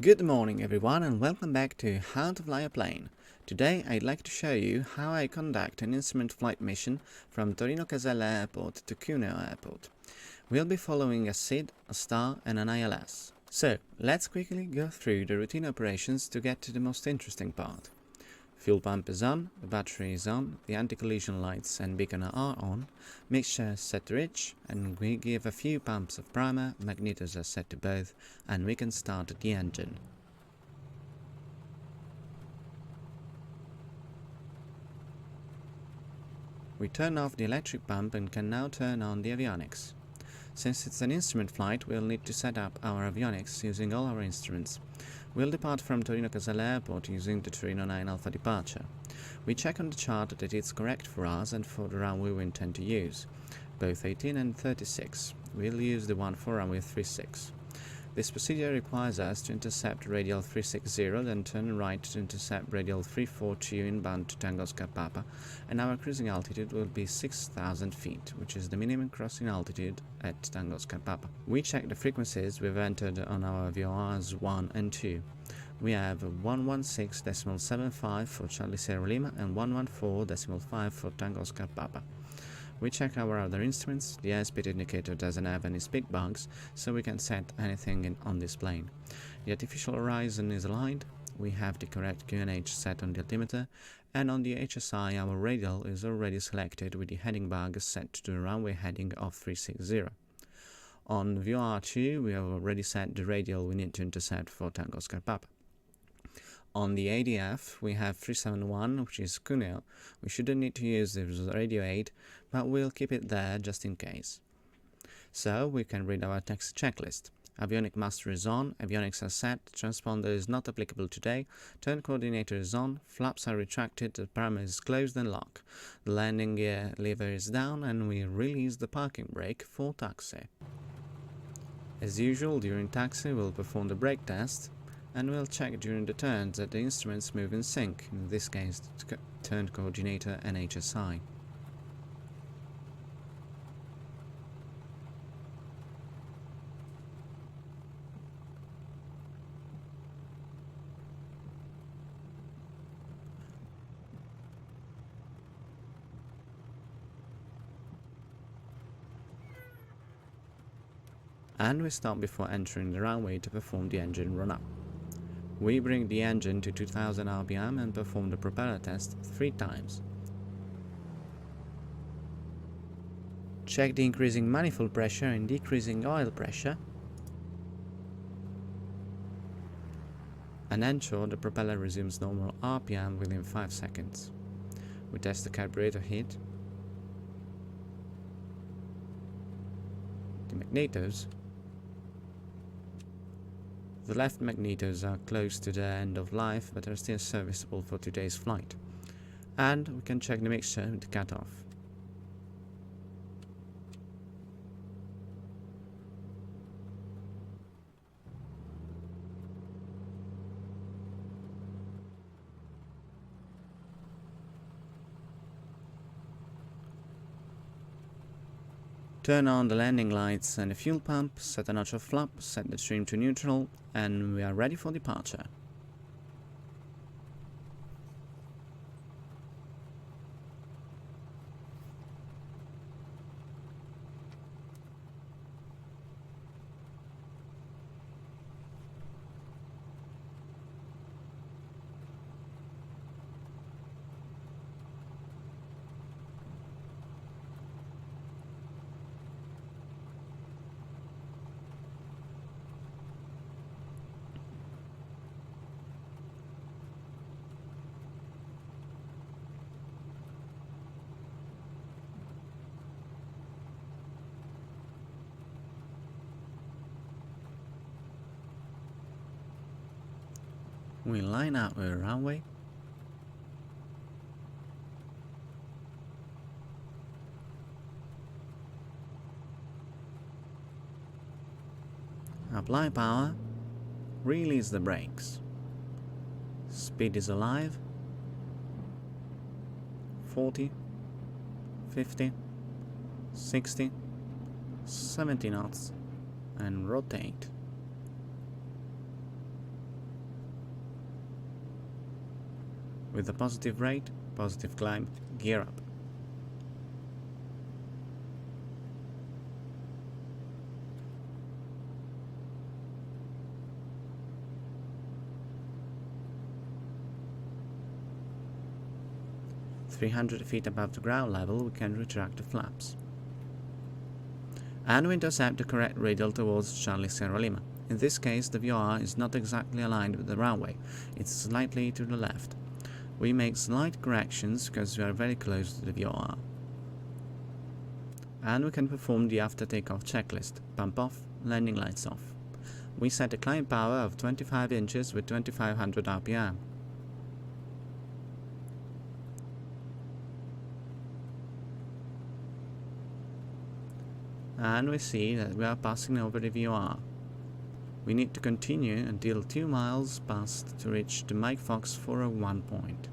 Good morning everyone and welcome back to How to Fly a Plane. Today I'd like to show you how I conduct an instrument flight mission from Torino Casella Airport to Cuneo Airport. We'll be following a SID, a star and an ILS. So let's quickly go through the routine operations to get to the most interesting part. Fuel pump is on, the battery is on, the anti-collision lights and beacon are on, mixture is set to rich, and we give a few pumps of primer, magnetos are set to both, and we can start the engine. We turn off the electric pump and can now turn on the avionics. Since it's an instrument flight, we'll need to set up our avionics using all our instruments. We'll depart from Torino Casella Airport using the Torino 9 Alpha departure. We check on the chart that it's correct for us and for the runway we intend to use, both 18 and 36. We'll use the one for runway 36. This procedure requires us to intercept radial 360, then turn right to intercept radial 342 inbound to Tango Oscar Papa, and our cruising altitude will be 6,000 feet, which is the minimum crossing altitude at Tango Oscar Papa. We check the frequencies we've entered on our VORs 1 and 2. We have 116.75 for Charlie Sierra Lima and 114.5 for Tango Oscar Papa. We check our other instruments. The airspeed indicator doesn't have any speed bugs, so we can set anything on this plane. The artificial horizon is aligned, we have the correct QNH set on the altimeter, and on the HSI our radial is already selected with the heading bug set to the runway heading of 360. On VOR2 we have already set the radial we need to intercept for Tango Oscar Papa. On the ADF, we have 371, which is Cuneo. We shouldn't need to use the radio aid, but we'll keep it there just in case. So, we can read our text checklist. Avionic master is on, avionics are set, transponder is not applicable today, turn coordinator is on, flaps are retracted, the parameter is closed and locked. The landing gear lever is down and we release the parking brake for taxi. As usual, during taxi we'll perform the brake test, and we'll check during the turns that the instruments move in sync, in this case the turn coordinator and HSI. And we stop before entering the runway to perform the engine run-up. We bring the engine to 2000 RPM and perform the propeller test 3 times. Check the increasing manifold pressure and decreasing oil pressure, and ensure the propeller resumes normal RPM within 5 seconds. We test the carburetor heat, the magnetos. The left magnetos are close to the end of life but are still serviceable for today's flight. And we can check the mixture with the cutoff. Turn on the landing lights and the fuel pump, set a notch of flap, set the trim to neutral, and we are ready for departure. We line up with the runway, apply power, release the brakes. Speed is alive, 40, 50, 60, 70 knots, and rotate. With a positive rate, positive climb, gear up. "300 feet above the ground level, we can retract the flaps. And we intercept the correct radial towards Charlie Sierra Lima. In this case, the VOR is not exactly aligned with the runway, it's slightly to the left. We make slight corrections because we are very close to the VOR. And we can perform the after takeoff checklist: pump off, landing lights off. We set a climb power of 25 inches with 2500 RPM. And we see that we are passing over the VOR. We need to continue until 2 miles past to reach the Mike Fox 401 point.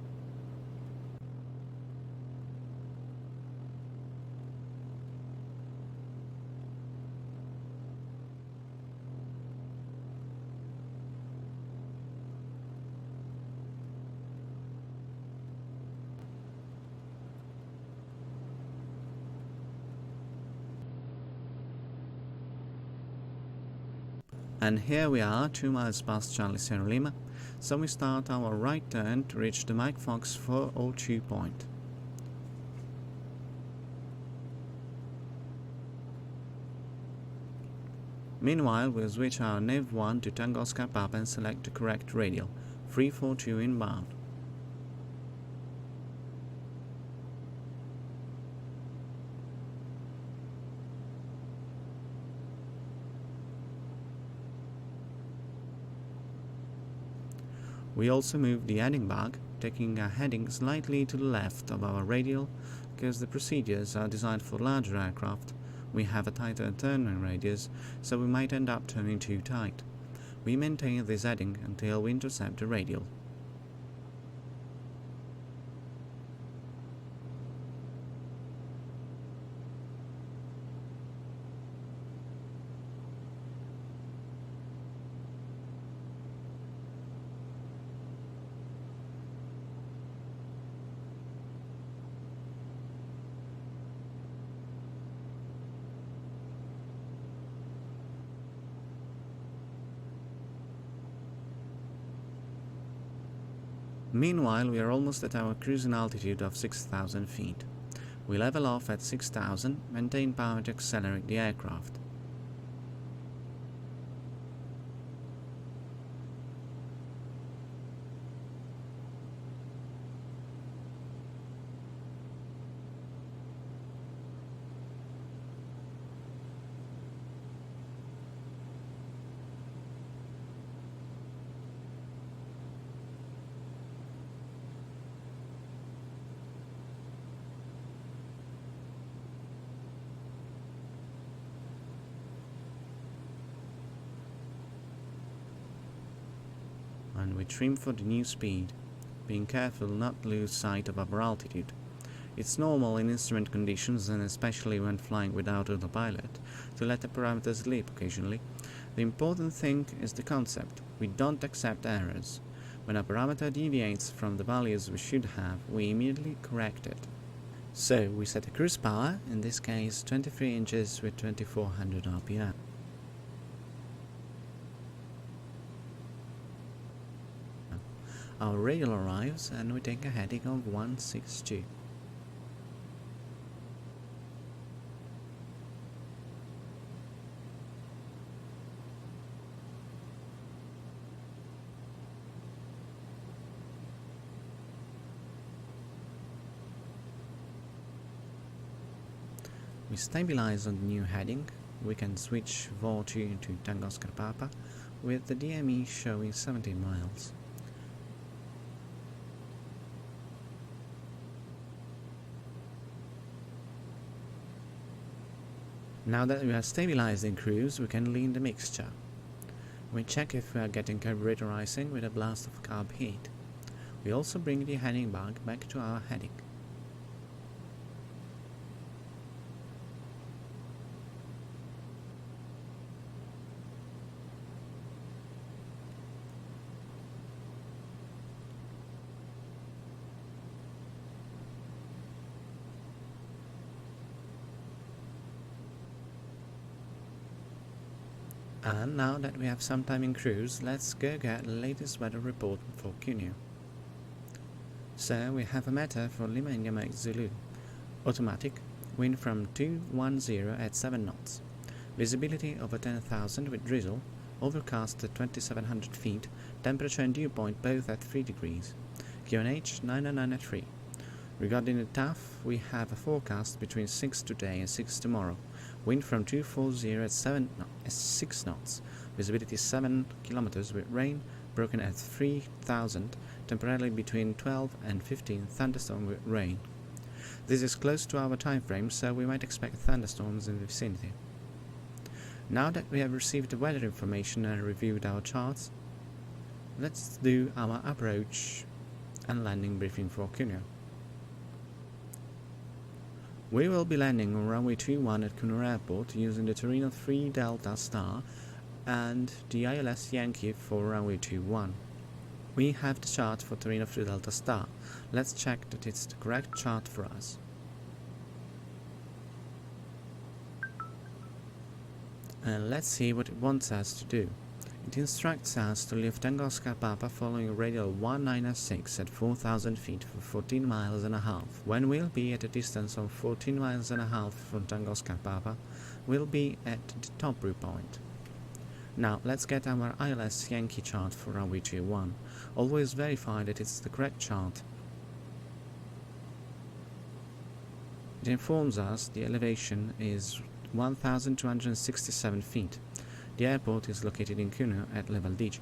And here we are, 2 miles past Charlie Sierra Lima, so we start our right turn to reach the Mike Fox 402 point. Meanwhile, we'll switch our nav 1 to Tango Oscar Papa and select the correct radial, 342 inbound. We also move the heading bar, taking our heading slightly to the left of our radial, because the procedures are designed for larger aircraft. We have a tighter turning radius, so we might end up turning too tight. We maintain this heading until we intercept the radial. Meanwhile, we are almost at our cruising altitude of 6,000 feet. We level off at 6,000, maintain power to accelerate the aircraft. And we trim for the new speed, being careful not to lose sight of our altitude. It's normal in instrument conditions, and especially when flying without autopilot, to let the parameters slip occasionally. The important thing is the concept. We don't accept errors. When a parameter deviates from the values we should have, we immediately correct it. So we set a cruise power, in this case 23 inches with 2400 RPM. Our radial arrives and we take a heading of 162. We stabilize on the new heading. We can switch VOR2 to Tango Oscar Papa with the DME showing 17 miles. Now that we are stabilized in cruise, we can lean the mixture. We check if we are getting carburetor icing with a blast of carb heat. We also bring the heading bar back to our heading. And now that we have some time in cruise, let's go get the latest weather report for Cuneo. So we have a meta for Lima India Mike Zulu. Automatic, wind from 210 at 7 knots. Visibility over 10,000 with drizzle, overcast at 2700 feet, temperature and dew point both at 3 degrees. QNH 909 at 3. Regarding the TAF, we have a forecast between 6 today and 6 tomorrow. Wind from 240 at 6 knots. Visibility 7 kilometers with rain, broken at 3000, temporarily between 12 and 15, thunderstorm with rain. This is close to our time frame, so we might expect thunderstorms in the vicinity. Now that we have received the weather information and reviewed our charts, let's do our approach and landing briefing for Cuneo. We will be landing on runway 21 at Cuneo Airport using the Torino 3 Delta Star and the ILS Yankee for runway 21. We have the chart for Torino 3 Delta Star. Let's check that it's the correct chart for us. And let's see what it wants us to do. It instructs us to leave Tango Oscar Papa following radial 196 at 4,000 feet for 14 miles and a half. When we'll be at a distance of 14 miles and a half from Tango Oscar Papa, we'll be at the top brew point. Now let's get our ILS Yankee chart for runway 21. Always verify that it's the correct chart. It informs us the elevation is 1,267 feet. The airport is located in Cuneo at level DG.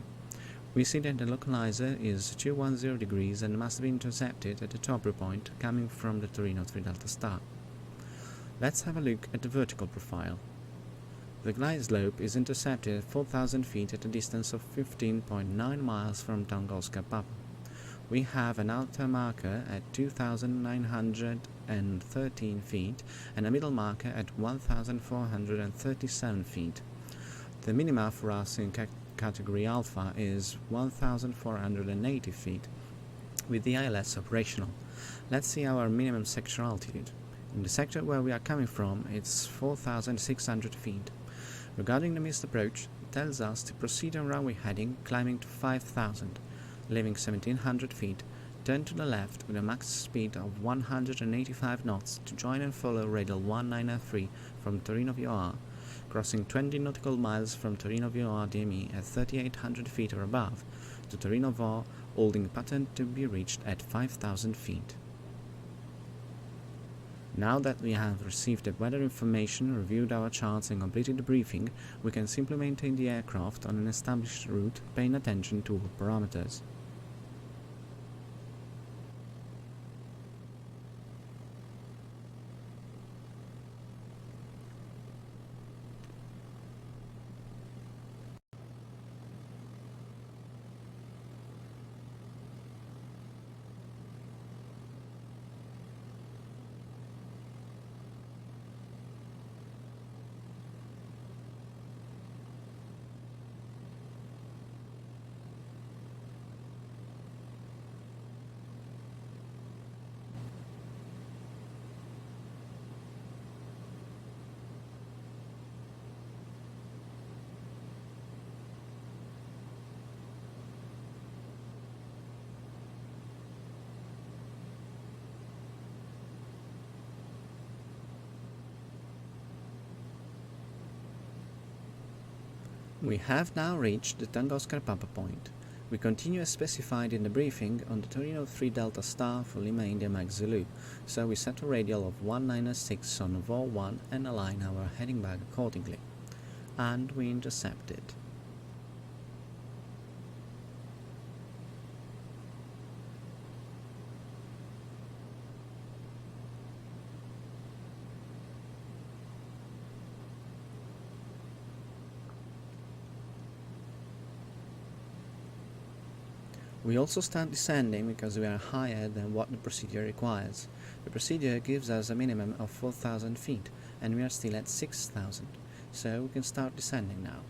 We see that the localizer is 210 degrees and must be intercepted at the top brew point coming from the Torino 3 Delta Star. Let's have a look at the vertical profile. The glide slope is intercepted at 4,000 feet at a distance of 15.9 miles from Tango Oscar Papa. We have an outer marker at 2,913 feet and a middle marker at 1,437 feet. The minima for us in category Alpha is 1,480 feet, with the ILS operational. Let's see our minimum sector altitude. In the sector where we are coming from, it's 4,600 feet. Regarding the missed approach, it tells us to proceed on runway heading, climbing to 5,000, leaving 1,700 feet, turn to the left with a max speed of 185 knots to join and follow radial 193 from Torino VOR, crossing 20 nautical miles from Torino VOR DME at 3,800 feet or above, to Torino VOR, holding pattern to be reached at 5,000 feet. Now that we have received the weather information, reviewed our charts and completed the briefing, we can simply maintain the aircraft on an established route, paying attention to all parameters. We have now reached the Tango Oscar Papa point. We continue as specified in the briefing on the Torino 3 Delta Star for Lima India Mike Zulu, so we set a radial of 196 on VOR 1 and align our heading back accordingly. And we intercept it. We also start descending because we are higher than what the procedure requires. The procedure gives us a minimum of 4,000 feet, and we are still at 6,000, so we can start descending now.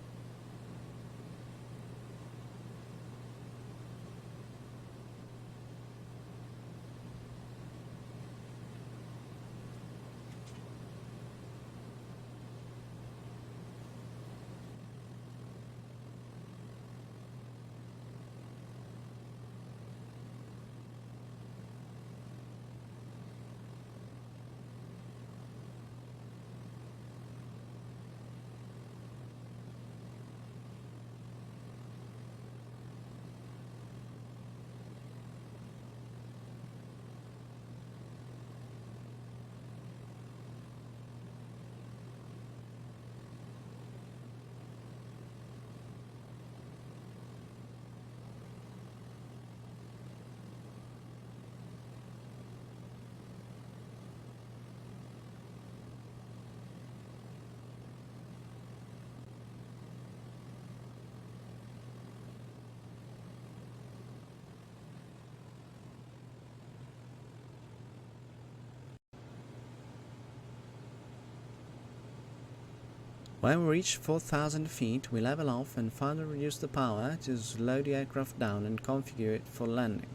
When we reach 4,000 feet, we level off and further reduce the power to slow the aircraft down and configure it for landing.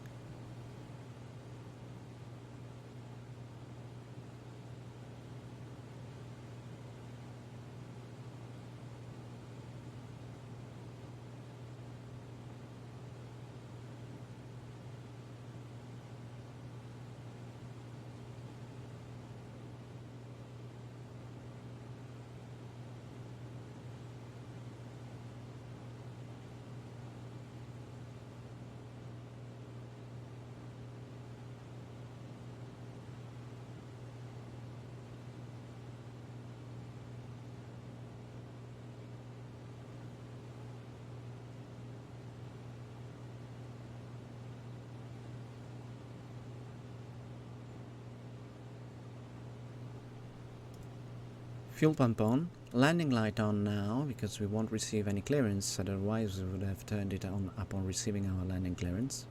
Fuel pump on, landing light on now because we won't receive any clearance, otherwise we would have turned it on upon receiving our landing clearance,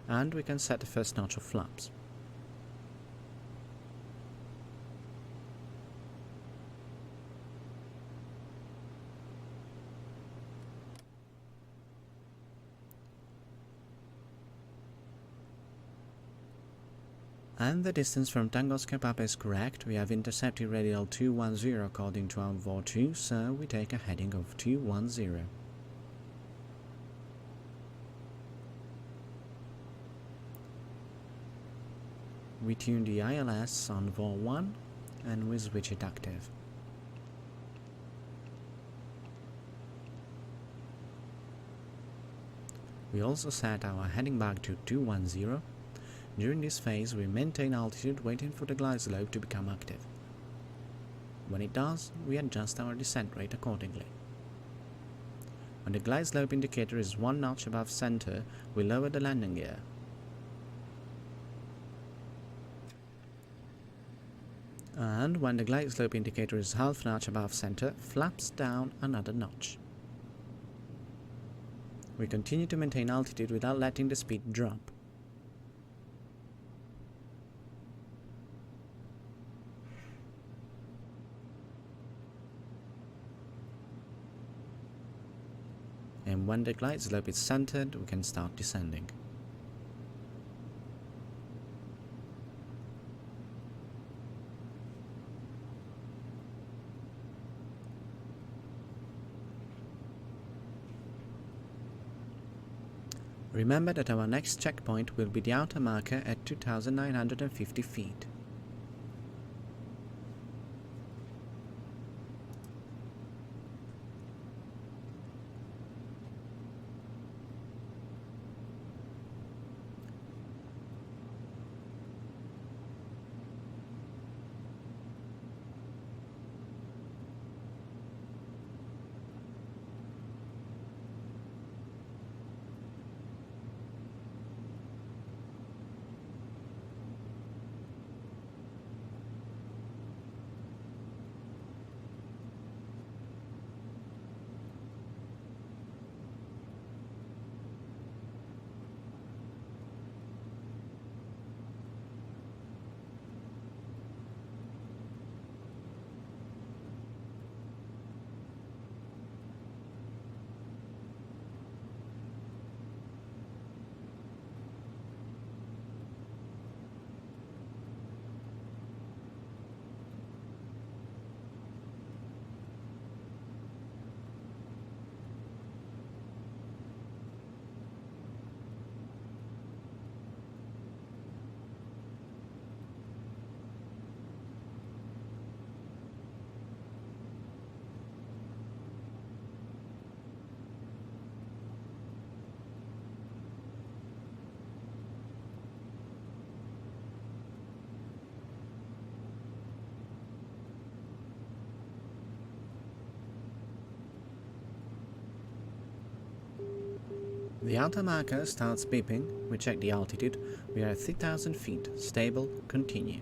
and we can set the first notch of flaps. And the distance from Tango Oscar Papa is correct. We have intercepted radial 210 according to our VOR 2, so we take a heading of 210. We tune the ILS on VOR 1 and we switch it active. We also set our heading back to 210. During this phase, we maintain altitude waiting for the glide slope to become active. When it does, we adjust our descent rate accordingly. When the glide slope indicator is 1 notch above center, we lower the landing gear. And when the glide slope indicator is half notch above center, flaps down another notch. We continue to maintain altitude without letting the speed drop. And when the glide slope is centered, we can start descending. Remember that our next checkpoint will be the outer marker at 2,950 feet. The outer marker starts beeping, we check the altitude, we are at 3,000 feet, stable, continue.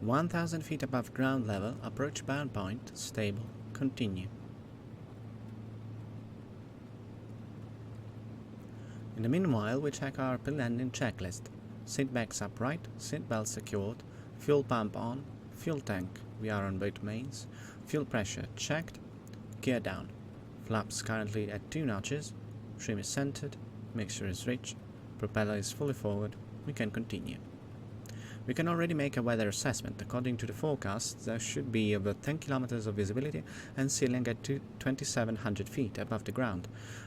1000 feet above ground level, approach bound point, stable, continue. In the meanwhile, we check our pre-landing checklist. Seat backs upright, seat belt secured, fuel pump on, fuel tank, we are on both mains, fuel pressure checked, gear down, flaps currently at 2 notches, trim is centered, mixture is rich, propeller is fully forward, we can continue. We can already make a weather assessment. According to the forecast, there should be over 10 kilometers of visibility and ceiling at 2,700 feet above the ground.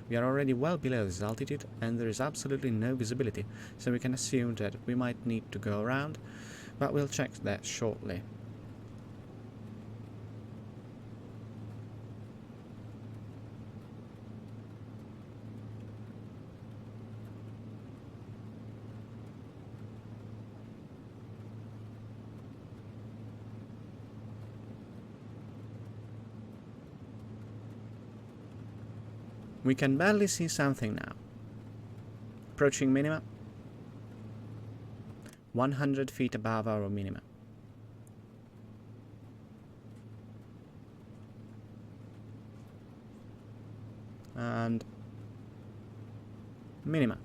We are already well below this altitude and there is absolutely no visibility, so we can assume that we might need to go around, but we'll check that shortly. We can barely see something now. Approaching minima. 100 feet above our minima. And minima.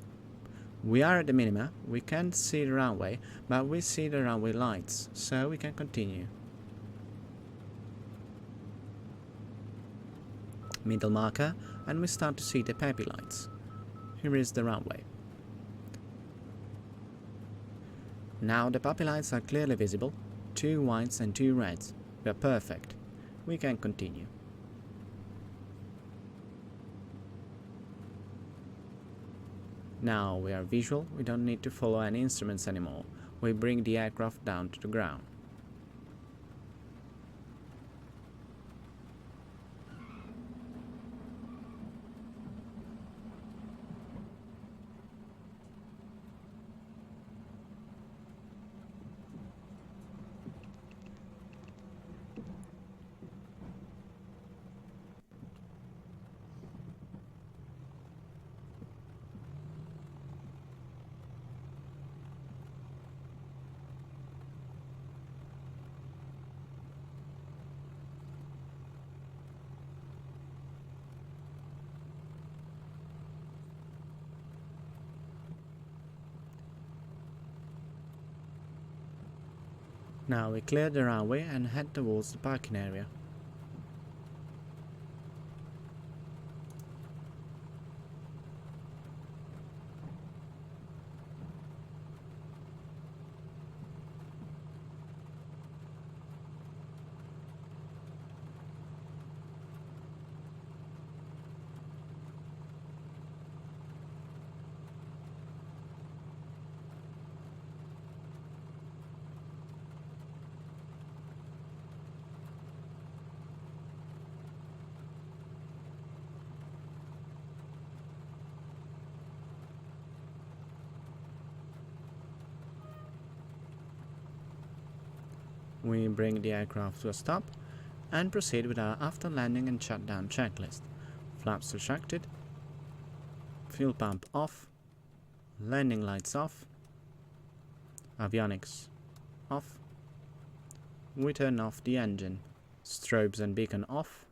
We are at the minima. We can't see the runway, but we see the runway lights, so we can continue. Middle marker, and we start to see the PAPI lights. Here is the runway. Now the PAPI lights are clearly visible, 2 whites and 2 reds. We are perfect. We can continue. Now we are visual, we don't need to follow any instruments anymore. We bring the aircraft down to the ground. Now we clear the runway and head towards the parking area. We bring the aircraft to a stop and proceed with our after landing and shutdown checklist. Flaps retracted, fuel pump off, landing lights off, avionics off, we turn off the engine, strobes and beacon off,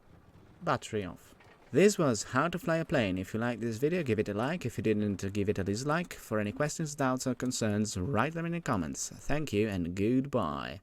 battery off. This was How to Fly a Plane. If you liked this video, give it a like. If you didn't, give it a dislike. For any questions, doubts or concerns, write them in the comments. Thank you and goodbye.